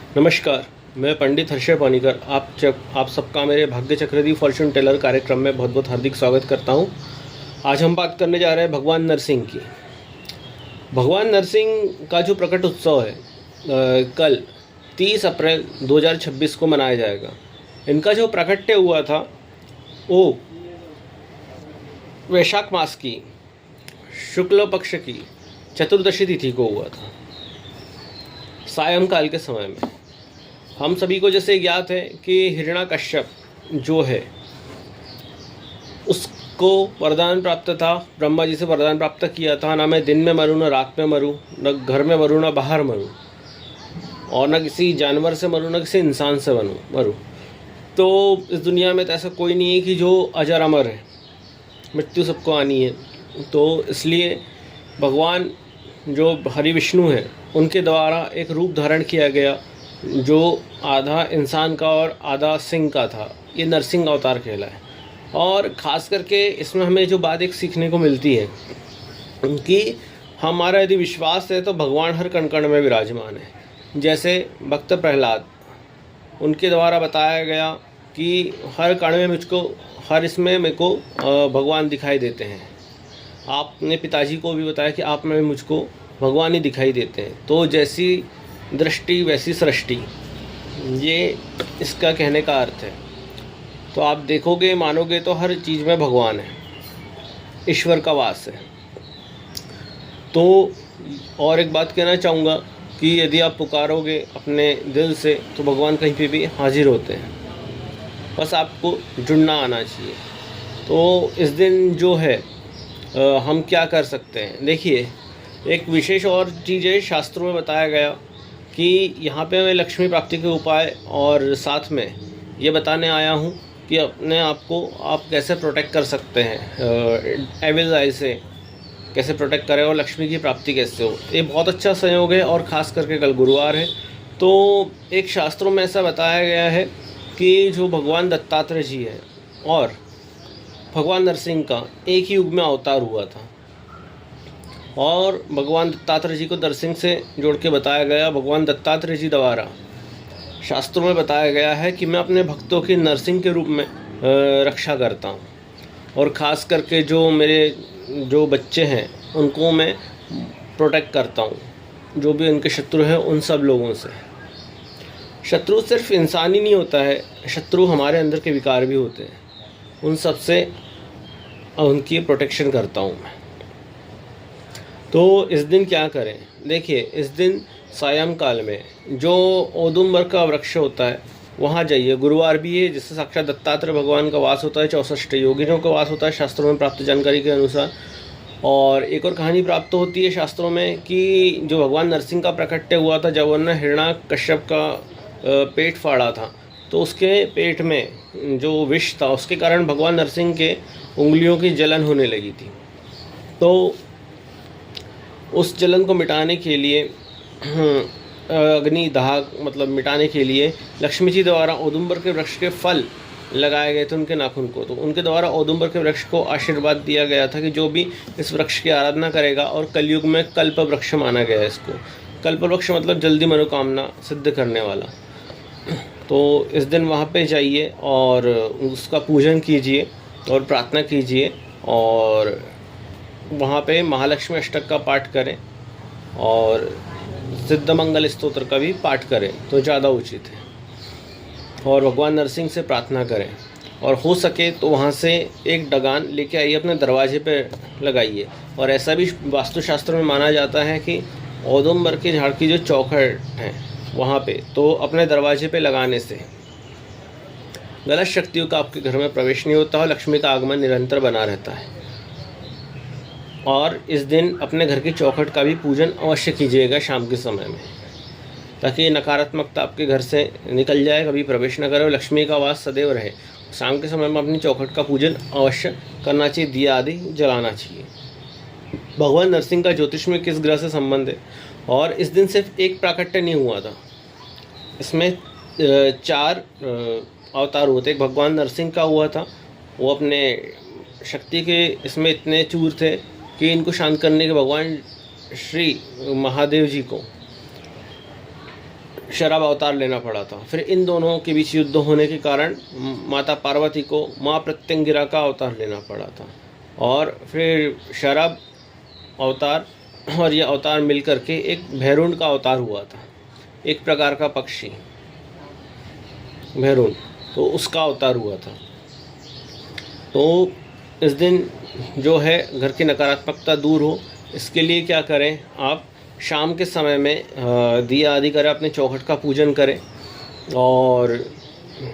नमस्कार। मैं पंडित हर्षय पानीकर आप सबका मेरे भाग्य चक्रधि फॉर्चून टेलर कार्यक्रम में बहुत बहुत हार्दिक स्वागत करता हूं। आज हम बात करने जा रहे हैं भगवान नरसिंह की। भगवान नरसिंह का जो प्रकट उत्सव है कल 30 अप्रैल 2026 को मनाया जाएगा। इनका जो प्राकट्य हुआ था वो वैशाख मास की शुक्ल पक्ष की चतुर्दशी तिथि को हुआ था, सायंकाल के समय में। हम सभी को जैसे ज्ञात है कि हिरण्यकश्यप जो है उसको वरदान प्राप्त था, ब्रह्मा जी से वरदान प्राप्त किया था, ना मैं दिन में मरूँ, न रात में मरूँ, न घर में मरूँ, न बाहर मरूँ, और न किसी जानवर से मरूँ, न किसी इंसान से मरूँ। तो इस दुनिया में तो ऐसा कोई नहीं है कि जो अजर अमर है, मृत्यु सबको आनी है। तो इसलिए भगवान जो हरि विष्णु हैं उनके द्वारा एक रूप धारण किया गया जो आधा इंसान का और आधा सिंह का था। ये नरसिंह अवतार कहलाए। और ख़ास करके इसमें हमें जो बात एक सीखने को मिलती है कि हमारा यदि विश्वास है तो भगवान हर कण कण में विराजमान है। जैसे भक्त प्रहलाद, उनके द्वारा बताया गया कि हर कण में मुझको, हर इसमें मेरे को भगवान दिखाई देते हैं। आपने पिताजी को भी बताया कि आप में मुझको भगवान ही दिखाई देते हैं। तो जैसी दृष्टि वैसी सृष्टि, ये इसका कहने का अर्थ है। तो आप देखोगे, मानोगे तो हर चीज़ में भगवान है, ईश्वर का वास है। तो और एक बात कहना चाहूँगा कि यदि आप पुकारोगे अपने दिल से तो भगवान कहीं पे भी हाजिर होते हैं, बस आपको जुड़ना आना चाहिए। तो इस दिन जो है हम क्या कर सकते हैं, देखिए एक विशेष और चीज़ है, शास्त्रों में बताया गया कि यहाँ पे मैं लक्ष्मी प्राप्ति के उपाय और साथ में ये बताने आया हूँ कि अपने आप को आप कैसे प्रोटेक्ट कर सकते हैं, एविल आई से कैसे प्रोटेक्ट करें और लक्ष्मी की प्राप्ति कैसे हो। ये बहुत अच्छा संयोग है और ख़ास करके कल गुरुवार है। तो एक शास्त्रों में ऐसा बताया गया है कि जो भगवान दत्तात्रेय जी है और भगवान नरसिंह का एक ही युग में अवतार हुआ था। और भगवान दत्तात्रेय जी को नरसिंह से जोड़ के बताया गया। भगवान दत्तात्रेय जी द्वारा शास्त्रों में बताया गया है कि मैं अपने भक्तों की नरसिंह के रूप में रक्षा करता हूँ, और ख़ास करके जो मेरे जो बच्चे हैं उनको मैं प्रोटेक्ट करता हूँ, जो भी उनके शत्रु हैं उन सब लोगों से। शत्रु सिर्फ इंसान ही नहीं होता है, शत्रु हमारे अंदर के विकार भी होते हैं, उन सब से उनकी प्रोटेक्शन करता हूँ मैं। तो इस दिन क्या करें, देखिए इस दिन सायंकाल में जो औदुंबर का वृक्ष होता है वहाँ जाइए। गुरुवार भी है जिससे साक्षात दत्तात्रेय भगवान का वास होता है, 64 योगिनियों का वास होता है शास्त्रों में प्राप्त जानकारी के अनुसार। और एक और कहानी प्राप्त होती है शास्त्रों में कि जो भगवान नरसिंह का प्राकट्य हुआ था, जब उन्होंने हिरण्यकश्यप का पेट फाड़ा था तो उसके पेट में जो विष था उसके कारण भगवान नरसिंह के उंगलियों की जलन होने लगी थी। तो उस जलन को मिटाने के लिए अग्नि दाह मतलब मिटाने के लिए लक्ष्मी जी द्वारा औदुंबर के वृक्ष के फल लगाए गए थे उनके नाखून को। तो उनके द्वारा औदुंबर के वृक्ष को आशीर्वाद दिया गया था कि जो भी इस वृक्ष की आराधना करेगा, और कलयुग में कल्प वृक्ष माना गया है इसको। कल्प वृक्ष मतलब जल्दी मनोकामना सिद्ध करने वाला। तो इस दिन वहाँ पे जाइए और उसका पूजन कीजिए और प्रार्थना कीजिए, और वहाँ पे महालक्ष्मी अष्टक का पाठ करें और सिद्ध मंगल स्तोत्र का भी पाठ करें तो ज़्यादा उचित है। और भगवान नरसिंह से प्रार्थना करें, और हो सके तो वहाँ से एक डगान लेके आइए, अपने दरवाजे पे लगाइए। और ऐसा भी वास्तुशास्त्र में माना जाता है कि औदुंबर के झाड़ की जो चौखट है वहाँ पे, तो अपने दरवाजे पे लगाने से गलत शक्तियों का आपके घर में प्रवेश नहीं होता और लक्ष्मी का आगमन निरंतर बना रहता है। और इस दिन अपने घर की चौखट का भी पूजन अवश्य कीजिएगा शाम के समय में, ताकि नकारात्मकता आपके घर से निकल जाए, कभी प्रवेश न करे और लक्ष्मी का वास सदैव रहे। शाम के समय में अपनी चौखट का पूजन अवश्य करना चाहिए, दिया आदि जलाना चाहिए। भगवान नरसिंह का ज्योतिष में किस ग्रह से संबंध है, और इस दिन सिर्फ एक प्राकट्य नहीं हुआ था, इसमें 4 अवतार हुए थे। एक भगवान नरसिंह का हुआ था, वो अपने शक्ति के इसमें इतने चूर थे कि इनको शांत करने के भगवान श्री महादेव जी को शराब अवतार लेना पड़ा था। फिर इन दोनों के बीच युद्ध होने के कारण माता पार्वती को माँ प्रत्यंगिरा का अवतार लेना पड़ा था, और फिर शराब अवतार और ये अवतार मिलकर के एक भैरुण का अवतार हुआ था, एक प्रकार का पक्षी भैरुण, तो उसका अवतार हुआ था। तो इस दिन जो है घर की नकारात्मकता दूर हो, इसके लिए क्या करें, आप शाम के समय में दिया आदि करें, अपने चौखट का पूजन करें, और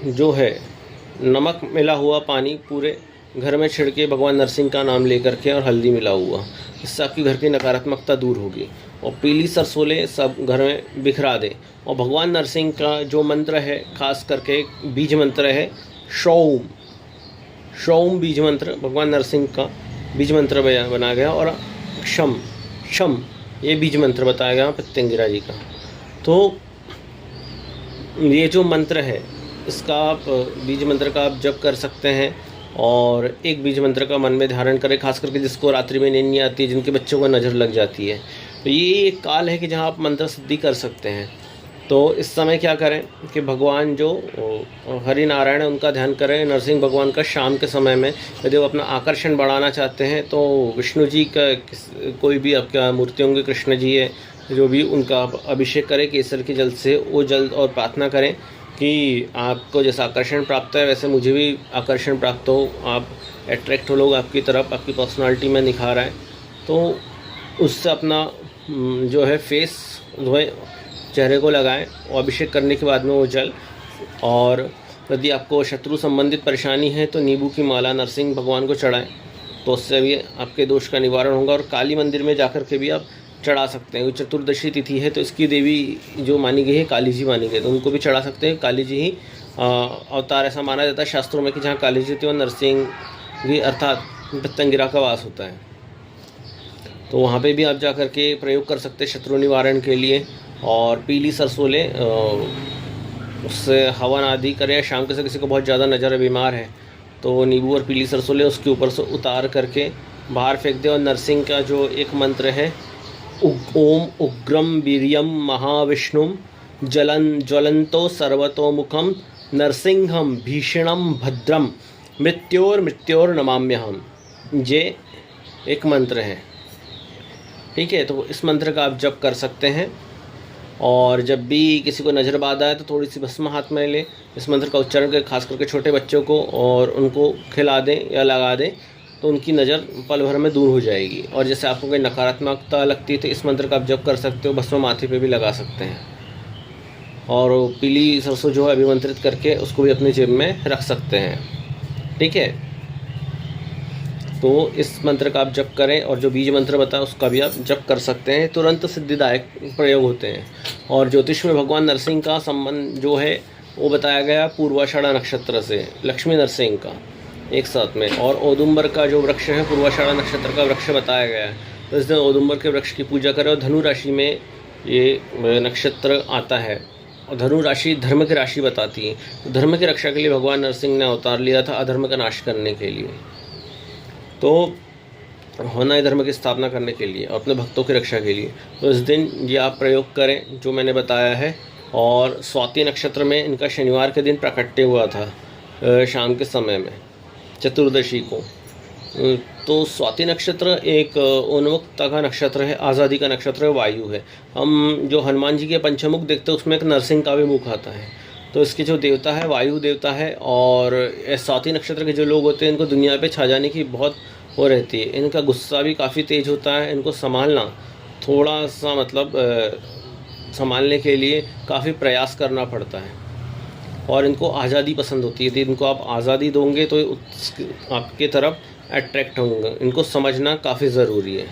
जो है नमक मिला हुआ पानी पूरे घर में छिड़के भगवान नरसिंह का नाम लेकर के, और हल्दी मिला हुआ, इससे आपकी घर की नकारात्मकता दूर होगी। और पीली सरसोले सब घर में बिखरा दे, और भगवान नरसिंह का जो मंत्र है, खास करके बीज मंत्र है शौम, शौम बीज मंत्र भगवान नरसिंह का बीज मंत्र बना गया, और क्षम क्षम ये बीज मंत्र बताया गया प्रत्यंगिरा जी का। तो ये जो मंत्र है, इसका आप बीज मंत्र का आप जप कर सकते हैं, और एक बीज मंत्र का मन में धारण करें, खास करके जिसको रात्रि में नींद नहीं आती है, जिनके बच्चों को नज़र लग जाती है, तो ये एक काल है कि जहाँ आप मंत्र सिद्धि कर सकते हैं। तो इस समय क्या करें कि भगवान जो हरि नारायण है उनका ध्यान करें, नरसिंह भगवान का शाम के समय में। यदि वो अपना आकर्षण बढ़ाना चाहते हैं तो विष्णु जी का कोई भी आपका मूर्ति होंगे, कृष्ण जी है, जो भी उनका अभिषेक करें केसर के जल से, वो जल, और प्रार्थना करें कि आपको जैसा आकर्षण प्राप्त है वैसे मुझे भी आकर्षण प्राप्त हो, आप अट्रैक्ट हो लोग आपकी तरफ, आपकी पर्सनालिटी में निखार आए। तो उससे अपना जो है फेस धोएं, चेहरे को लगाएं, और अभिषेक करने के बाद में वो जल, और यदि आपको शत्रु संबंधित परेशानी है तो नींबू की माला नरसिंह भगवान को चढ़ाएं, तो उससे भी आपके दोष का निवारण होगा। और काली मंदिर में जाकर के भी आप चढ़ा सकते हैं, चतुर्दशी तिथि है तो इसकी देवी जो मानी गई है काली जी मानी गई, तो उनको भी चढ़ा सकते हैं। काली जी ही अवतार ऐसा माना जाता है शास्त्रों में कि जहाँ काली जी थी और नरसिंह जी अर्थात प्रत्यंगिरा का वास होता है, तो वहाँ पे भी आप जा कर के प्रयोग कर सकते हैं शत्रु निवारण के लिए। और पीली सरसों लें, उससे हवन आदि करें। शाम के से किसी को बहुत ज़्यादा नज़र है, बीमार है, तो नींबू और पीली सरसों लें, उसके ऊपर से उतार करके बाहर फेंक दें। और नरसिंह का जो एक मंत्र है, ओम उग्रम वीर्यम महाविष्णुम ज्वलंतो सर्वतोमुखम नरसिंहम भीषणम भद्रम मृत्योर नमाम्यहम, ये एक मंत्र है। ठीक है, तो इस मंत्र का आप जप कर सकते हैं। और जब भी किसी को नज़र बाधा है तो थोड़ी सी भस्म हाथ में ले, इस मंत्र का उच्चारण कर, खास करके छोटे बच्चों को, और उनको खिला दें या लगा दें, तो उनकी नज़र पल भर में दूर हो जाएगी। और जैसे आपको कोई नकारात्मकता लगती है तो इस मंत्र का आप जप कर सकते हो, भस्म माथे पे भी लगा सकते हैं। और पीली सरसों जो है अभिमंत्रित करके उसको भी अपनी जेब में रख सकते हैं। ठीक है, तो इस मंत्र का आप जप करें, और जो बीज मंत्र बताया उसका भी आप जप कर सकते हैं, तुरंत सिद्धिदायक प्रयोग होते हैं। और ज्योतिष में भगवान नरसिंह का संबंध जो है वो बताया गया पूर्वाषाढ़ा नक्षत्र से, लक्ष्मी नरसिंह का एक साथ में। और औदुंबर का जो वृक्ष है पूर्वाषाढ़ा नक्षत्र का वृक्ष बताया गया है, तो इस दिन औदुंबर के वृक्ष की पूजा करें। और धनु राशि में ये नक्षत्र आता है, और धनु राशि धर्म की राशि बताती है, तो धर्म की रक्षा के लिए भगवान नरसिंह ने अवतार लिया था, अधर्म का नाश करने के लिए, तो होना है धर्म की स्थापना करने के लिए और अपने भक्तों की रक्षा के लिए। तो इस दिन ये आप प्रयोग करें जो मैंने बताया है। और स्वाति नक्षत्र में इनका शनिवार के दिन प्राकट्य हुआ था शाम के समय में, चतुर्दशी को। तो स्वाति नक्षत्र एक उन्मुक्ता का नक्षत्र है, आज़ादी का नक्षत्र है, वायु है। हम जो हनुमान जी के पंचमुख देखते हैं उसमें एक नरसिंह का भी मुख आता है, तो इसके जो देवता है वायु देवता है। और स्वाति नक्षत्र के जो लोग होते हैं इनको दुनिया पे छा जाने की बहुत वो रहती है, इनका गुस्सा भी काफ़ी तेज होता है, इनको संभालना थोड़ा सा मतलब संभालने के लिए काफ़ी प्रयास करना पड़ता है। और इनको आज़ादी पसंद होती है, यदि इनको आप आज़ादी दोगे तो आपके तरफ अट्रैक्ट होंगे। इनको समझना काफ़ी ज़रूरी है,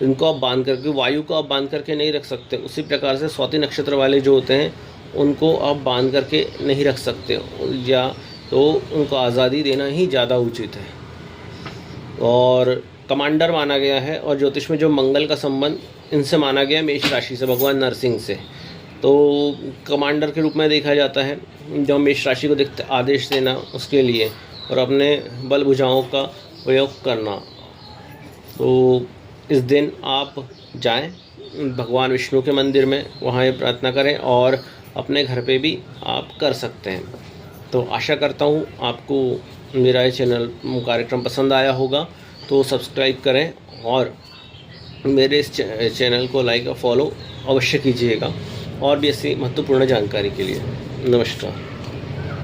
इनको आप बांध करके, वायु को आप बांध करके नहीं रख सकते, उसी प्रकार से स्वाति नक्षत्र वाले जो होते हैं उनको आप बांध करके नहीं रख सकते, या तो उनको आज़ादी देना ही ज़्यादा उचित है। और कमांडर माना गया है, और ज्योतिष में जो मंगल का संबंध इनसे माना गया है, मेष राशि से, भगवान नरसिंह से, तो कमांडर के रूप में देखा जाता है। जो मेष राशि को देखते आदेश देना उसके लिए, और अपने बल भुजाओं का प्रयोग करना। तो इस दिन आप जाएं भगवान विष्णु के मंदिर में, वहाँ ये प्रार्थना करें। और अपने घर पे भी आप कर सकते हैं। तो आशा करता हूँ आपको मेरा ये चैनल कार्यक्रम पसंद आया होगा, तो सब्सक्राइब करें और मेरे इस चैनल को लाइक और फॉलो अवश्य कीजिएगा और भी ऐसी महत्वपूर्ण जानकारी के लिए। नमस्कार।